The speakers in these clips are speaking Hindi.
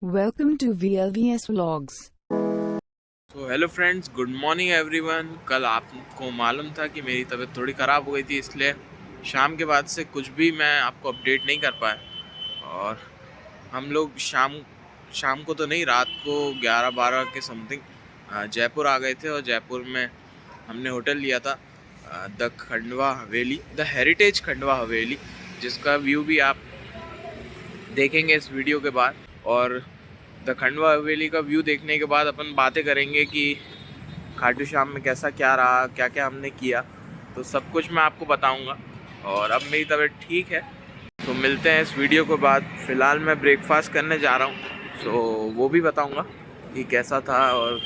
Welcome to VLVS Vlogs. तो hello friends, good morning everyone. कल आपको मालूम था कि मेरी तबीयत थोड़ी ख़राब हो गई थी, इसलिए शाम के बाद से कुछ भी मैं आपको अपडेट नहीं कर पाया। और हम लोग शाम को तो नहीं, रात को 11-12 के समथिंग जयपुर आ गए थे। और जयपुर में हमने होटल लिया था the Khandwa Haveli, the heritage Khandwa हवेली, जिसका व्यू भी आप देखेंगे इस वीडियो के बाद। और द खंडवा हवेली का व्यू देखने के बाद अपन बातें करेंगे कि खाटू श्याम में कैसा क्या रहा, क्या क्या हमने किया, तो सब कुछ मैं आपको बताऊंगा। और अब मेरी तबीयत ठीक है, तो मिलते हैं इस वीडियो के बाद। फ़िलहाल मैं ब्रेकफास्ट करने जा रहा हूँ, तो वो भी बताऊंगा कि कैसा था और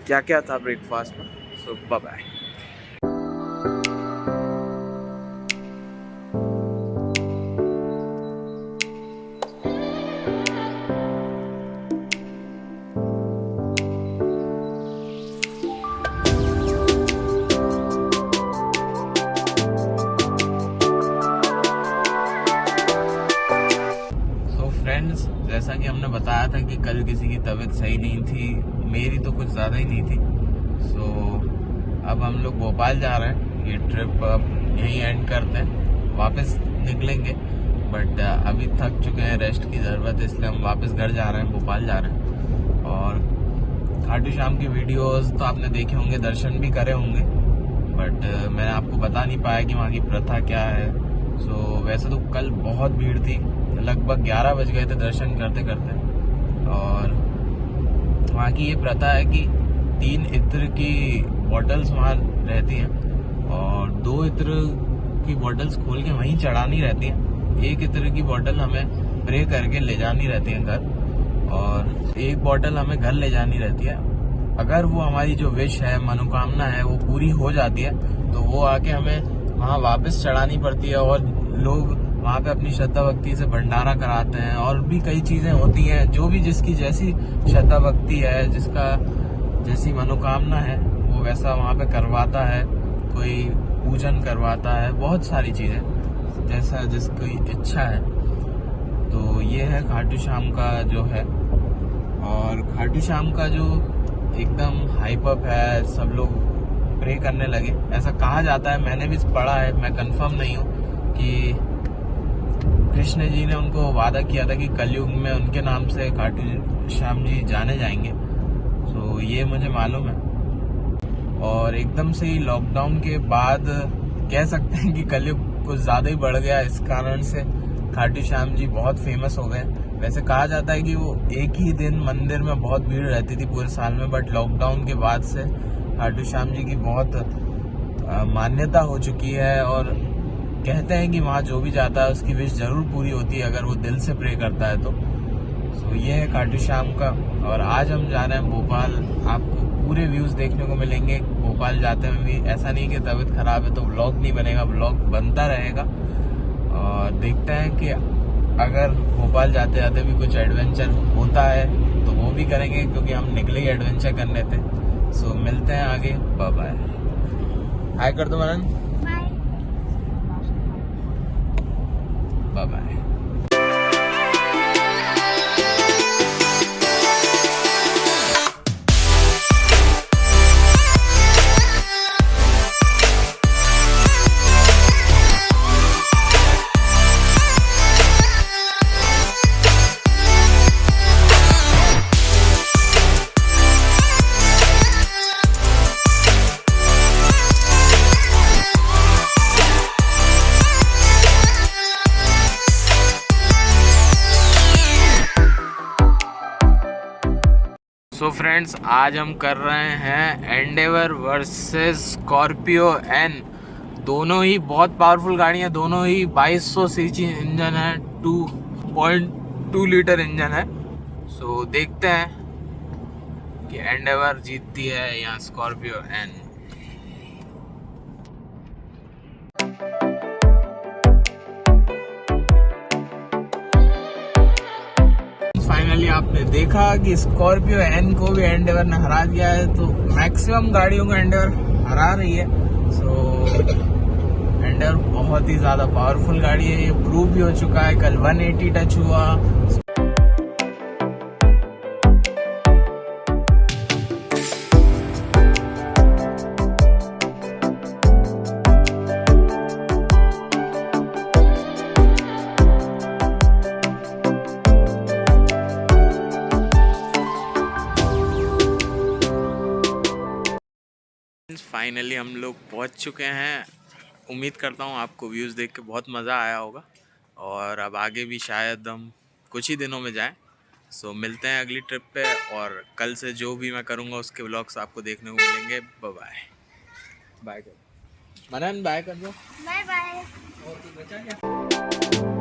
क्या क्या था ब्रेकफास्ट में। सो बाय बाय। फ्रेंड्स, जैसा कि हमने बताया था कि कल किसी की तबीयत सही नहीं थी, मेरी तो कुछ ज़्यादा ही नहीं थी। सो अब हम लोग भोपाल जा रहे हैं। ये ट्रिप अब यहीं एंड करते हैं, वापस निकलेंगे। बट अभी थक चुके हैं, रेस्ट की ज़रूरत है, इसलिए हम वापस घर जा रहे हैं, भोपाल जा रहे हैं। और खाटू श्याम की वीडियोस तो आपने देखे होंगे, दर्शन भी करे होंगे, बट मैंने आपको बता नहीं पाया कि वहाँ की प्रथा क्या है। सो वैसे तो कल बहुत भीड़ थी, लगभग 11 बज गए थे दर्शन करते करते। और वहाँ की ये प्रथा है कि 3 इत्र की बॉटल्स वहाँ रहती हैं और 2 इत्र की बॉटल्स खोल के वहीं चढ़ानी रहती हैं। 1 इत्र की बॉटल हमें प्रे करके ले जानी रहती है घर, और 1 बॉटल हमें घर ले जानी रहती है। अगर वो हमारी जो विश है, मनोकामना है, वो पूरी हो जाती है तो वो आके हमें वहाँ वापस चढ़ानी पड़ती है। और लोग वहाँ पे अपनी श्रद्धा भक्ति से भंडारा कराते हैं, और भी कई चीज़ें होती हैं। जो भी जिसकी जैसी श्रद्धा भक्ति है, जिसका जैसी मनोकामना है, वो वैसा वहाँ पे करवाता है। कोई पूजन करवाता है, बहुत सारी चीज़ें जैसा जिसकी इच्छा है। तो ये है खाटू श्याम का जो है। और खाटू श्याम का जो एकदम हाइप अप है, सब लोग प्रे करने लगे, ऐसा कहा जाता है। मैंने भी पढ़ा है, मैं कंफर्म नहीं हूँ, कि कृष्ण जी ने उनको वादा किया था कि कलयुग में उनके नाम से खाटू श्याम जी जाने जाएंगे। तो ये मुझे मालूम है। और एकदम से ही लॉकडाउन के बाद कह सकते हैं कि कलयुग कुछ ज़्यादा ही बढ़ गया, इस कारण से खाटू श्याम जी बहुत फेमस हो गए। वैसे कहा जाता है कि वो एक ही दिन मंदिर में बहुत भीड़ रहती थी पूरे साल में, बट लॉकडाउन के बाद से खाटू श्याम जी की बहुत मान्यता हो चुकी है। और कहते हैं कि वहाँ जो भी जाता है उसकी विश जरूर पूरी होती है, अगर वो दिल से प्रे करता है तो। सो ये है खाटू श्याम का। और आज हम जा रहे हैं भोपाल। आपको पूरे व्यूज़ देखने को मिलेंगे भोपाल जाते में भी। ऐसा नहीं कि तबीयत खराब है तो व्लॉग नहीं बनेगा, व्लॉग बनता रहेगा। और देखते हैं कि अगर भोपाल जाते जाते भी कुछ एडवेंचर होता है तो वो भी करेंगे, क्योंकि हम निकले ही एडवेंचर करने थे। सो मिलते हैं आगे, बाय बाय। हाय कर दो मनन, बाय बाय। सो फ्रेंड्स, आज हम कर रहे हैं एंडेवर वर्सेस स्कॉर्पियो एन। दोनों ही बहुत पावरफुल गाड़ी हैं, दोनों ही 2200 सीसी इंजन है, 2.2 लीटर इंजन है। सो देखते हैं कि एंडेवर जीतती है या स्कॉर्पियो एन। फाइनली आपने देखा कि स्कॉर्पियो एन को भी एंडेवर ने हरा दिया है। तो मैक्सिमम गाड़ियों को एंडेवर हरा रही है। सो एंडेवर बहुत ही ज़्यादा पावरफुल गाड़ी है, ये प्रूव भी हो चुका है। कल 180 टच हुआ। फ्रेंड्स, फाइनली हम लोग पहुंच चुके हैं। उम्मीद करता हूं आपको व्यूज़ देख के बहुत मज़ा आया होगा और अब आगे भी शायद हम कुछ ही दिनों में जाएं। सो मिलते हैं अगली ट्रिप पे और कल से जो भी मैं करूंगा उसके व्लॉग्स आपको देखने को मिलेंगे। Bye bye. बाय कर मनन, बाय कर दो। Bye bye. और कुछ बचा क्या?